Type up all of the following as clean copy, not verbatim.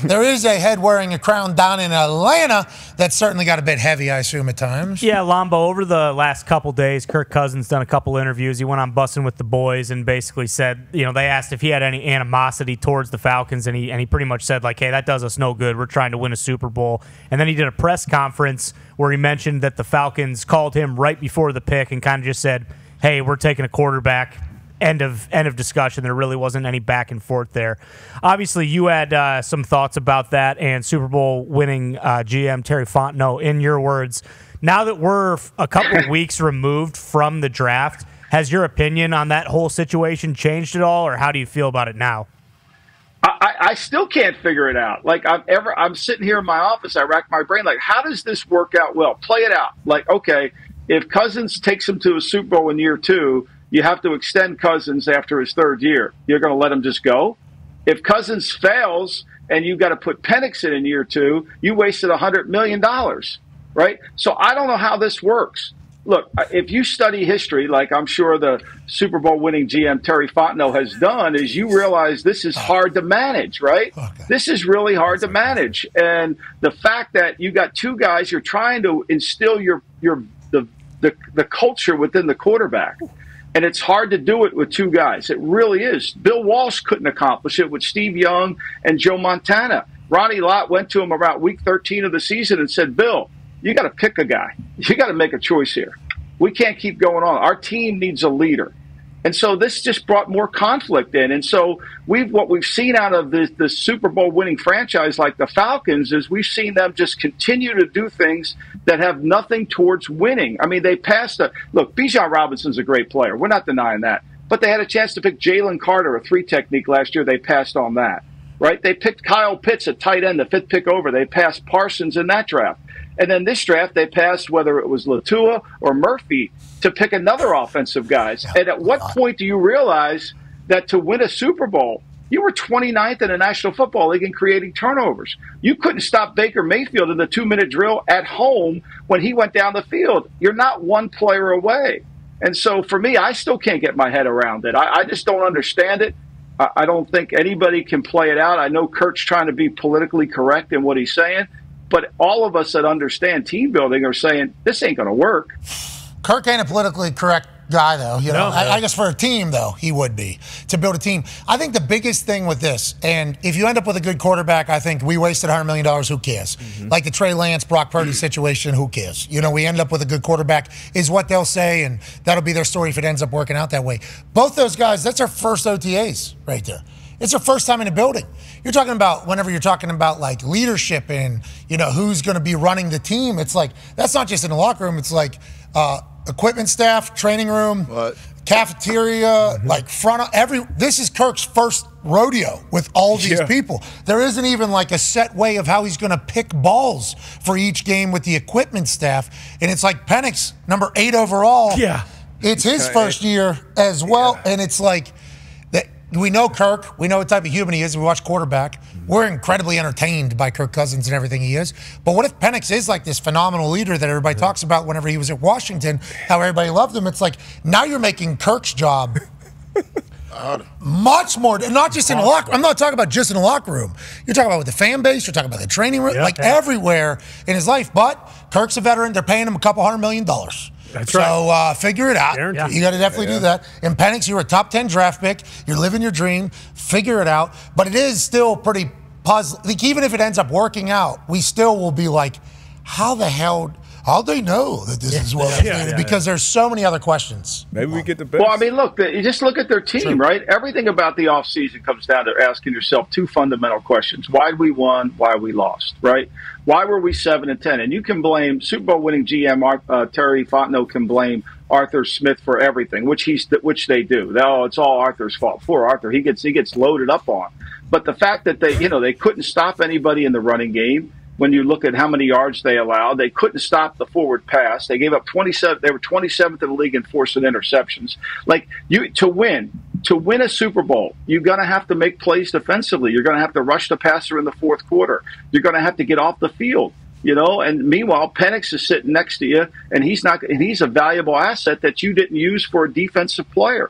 there is a head wearing a crown down in Atlanta that's certainly got a bit heavy, I assume, at times. Yeah, Lombo, over the last couple days, Kirk Cousins done a couple interviews. He went on Bussin' with the Boys and basically said, they asked if he had any animosity towards the Falcons, and he pretty much said, like, hey, that does us no good. We're trying to win a Super Bowl. And then he did a press conference where he mentioned that the Falcons called him right before the pick and kind of just said, hey, we're taking a quarterback. End of discussion. There really wasn't any back and forth there. Obviously, you had some thoughts about that and Super Bowl winning GM Terry Fontenot. In your words, now that we're a couple of weeks removed from the draft, has your opinion on that whole situation changed at all, or how do you feel about it now? I still can't figure it out. Like I'm sitting here in my office, I rack my brain. Like, how does this work out well? Play it out. Like, okay, if Cousins takes him to a Super Bowl in year 2. You have to extend Cousins after his 3rd year. You're going to let him just go? If Cousins fails and you've got to put Penix in year 2, you wasted $100 million, right? So I don't know how this works. Look, if you study history, like I'm sure the Super Bowl winning GM Terry Fontenot has done, is you realize this is hard to manage, right? Okay. This is really hard to manage. And the fact that you got 2 guys, you're trying to instill the culture within the quarterback. And it's hard to do it with 2 guys. It really is. Bill Walsh couldn't accomplish it with Steve Young and Joe Montana. Ronnie Lott went to him about week 13 of the season and said, Bill, you got to pick a guy. You got to make a choice here. We can't keep going on. Our team needs a leader. And so this just brought more conflict in. And so what we've seen out of the Super Bowl winning franchise like the Falcons is we've seen them just continue to do things that have nothing towards winning. I mean, they passed look, Bijan Robinson's a great player. We're not denying that. But they had a chance to pick Jalen Carter, a 3 technique last year. They passed on that, right? They picked Kyle Pitts at tight end, the 5th pick over. They passed Parsons in that draft. And then this draft, they passed whether it was Latua or Murphy to pick another offensive guys. And at what point do you realize that to win a Super Bowl, you were 29th in the National Football League in creating turnovers? You couldn't stop Baker Mayfield in the 2-minute drill at home when he went down the field. You're not one player away. And so for me, I still can't get my head around it. I just don't understand it. I don't think anybody can play it out. I know Kirk's trying to be politically correct in what he's saying. But all of us that understand team building are saying, this ain't going to work. Kirk ain't a politically correct guy, though. I guess for a team, though, he would be, to build a team. I think the biggest thing with this, and if you end up with a good quarterback, I think we wasted $100 million, who cares? Mm-hmm. Like the Trey Lance, Brock Purdy situation, who cares? We end up with a good quarterback is what they'll say, and that'll be their story if it ends up working out that way. Both those guys, that's our first OTAs right there. It's their first time in a building. You're talking about, whenever you're talking about like leadership and, who's going to be running the team, it's like, that's not just in the locker room. It's like equipment staff, training room, cafeteria, like this is Kirk's first rodeo with all these people. There isn't even like a set way of how he's going to pick balls for each game with the equipment staff. And it's like Penix, number 8 overall. Yeah. It's his first year as well. Yeah. And it's like, we know Kirk. We know what type of human he is. We watch quarterback. We're incredibly entertained by Kirk Cousins and everything he is. But what if Penix is like this phenomenal leader that everybody talks about whenever he was at Washington, how everybody loved him? It's like, now you're making Kirk's job much more, not just in the locker room. I'm not talking about just in the locker room. You're talking about with the fan base. You're talking about the training room, everywhere in his life. But Kirk's a veteran. They're paying him a couple $100 million. That's right. So figure it out. You got to definitely do that. And Penix, you're a top 10 draft pick. You're living your dream. Figure it out. But it is still pretty puzzling. Like, even if it ends up working out, we still will be like, how the hell? How'd they know that this is what because there's so many other questions. Maybe we get the best. Well, I mean, look, you just look at their team, right? Everything about the offseason comes down to asking yourself 2 fundamental questions. Why did we won? Why we lost, right? Why were we 7-10? And you can blame Super Bowl winning GM Terry Fontenot can blame Arthur Smith for everything, which they do. Oh, it's all Arthur's fault. Poor Arthur, he gets loaded up on. But the fact that they couldn't stop anybody in the running game. When you look at how many yards they allowed, they couldn't stop the forward pass. They gave up 27. They were 27th in the league in forcing interceptions. Like, to win a Super Bowl, you're going to have to make plays defensively. You're going to have to rush the passer in the fourth quarter. You're going to have to get off the field. And meanwhile, Penix is sitting next to you, and he's a valuable asset that you didn't use for a defensive player.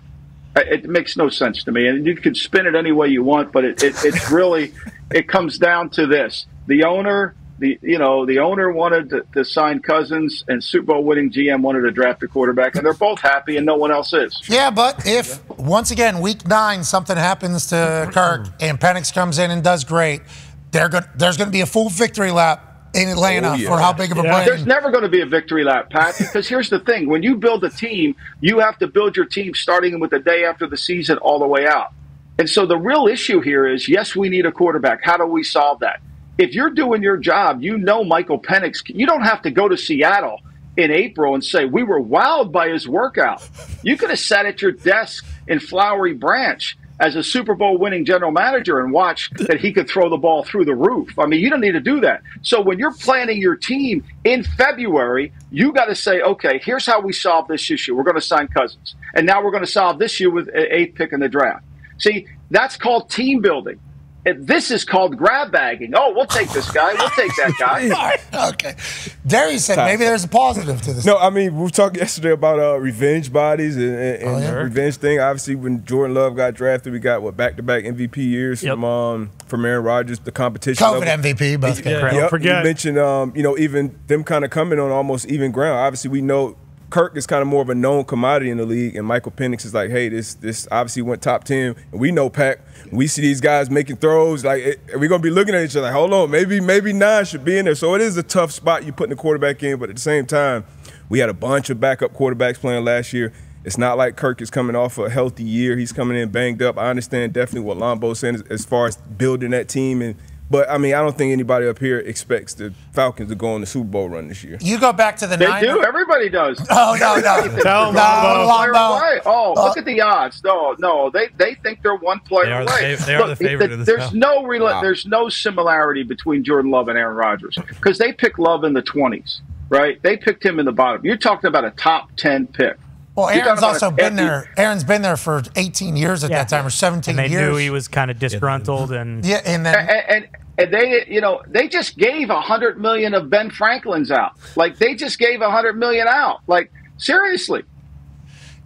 It makes no sense to me, and you can spin it any way you want, but it's really. it comes down to this: the owner. The owner wanted to sign Cousins, and Super Bowl winning GM wanted to draft a quarterback, and they're both happy, and no one else is. Yeah, but if once again week 9 something happens to Kirk and Penix comes in and does great, there's going to be a full victory lap in Atlanta for how big of a brand. There's never going to be a victory lap, Pat, because here's the thing: when you build a team, you have to build your team starting with the day after the season all the way out. And so the real issue here is, yes, we need a quarterback. How do we solve that? If you're doing your job, Michael Penix, you don't have to go to Seattle in April and say, we were wowed by his workout. You could have sat at your desk in Flowery Branch as a Super Bowl winning general manager and watched that he could throw the ball through the roof. I mean, you don't need to do that. So when you're planning your team in February, you got to say, okay, here's how we solve this issue. We're going to sign Cousins. And now we're going to solve this issue with an 8th pick in the draft. See, that's called team building. This is called grab bagging. Oh, we'll take this guy. We'll take that guy. Okay. Darius said maybe there's a positive to this. No, I mean, we talked yesterday about revenge bodies and revenge thing. Obviously, when Jordan Love got drafted, we got, back-to-back MVP years from Aaron Rodgers, the competition. COVID MVP, both Yep. You mentioned, even them kind of coming on almost even ground. Obviously, we know Kirk is kind of more of a known commodity in the league, and Michael Penix is like, hey, this obviously went top 10. And we know, Pac, we see these guys making throws, we're going to be looking at each other like, hold on, maybe 9 should be in there. So it is a tough spot you putting the quarterback in, but at the same time, we had a bunch of backup quarterbacks playing last year. It's not like Kirk is coming off a healthy year. He's coming in banged up. I understand definitely what Lombo's saying as far as building that team But, I mean, I don't think anybody up here expects the Falcons to go on the Super Bowl run this year. You go back to the Niners. They do. Everybody does. Oh, no. Tell Lombo. Oh, look at the odds. No. They think they're one player away. They are the favorite of this. There's no similarity between Jordan Love and Aaron Rodgers because they picked Love in the 20s, right? They picked him in the bottom. You're talking about a top 10 pick. Well, Aaron's also been there. Aaron's been there for 18 years at that time, or 17 years. And they knew he was kind of disgruntled, and they just gave $100 million of Ben Franklin's out. They just gave $100 million out. Seriously.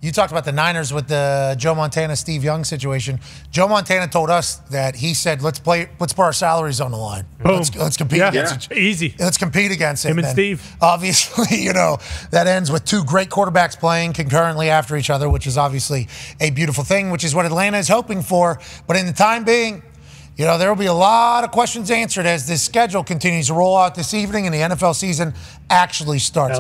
You talked about the Niners with the Joe Montana, Steve Young situation. Joe Montana told us that he said, let's put our salaries on the line. Let's compete against it. Easy. Let's compete against it. Him and Steve. Obviously, that ends with 2 great quarterbacks playing concurrently after each other, which is obviously a beautiful thing, which is what Atlanta is hoping for. But in the time being, there will be a lot of questions answered as this schedule continues to roll out this evening and the NFL season actually starts.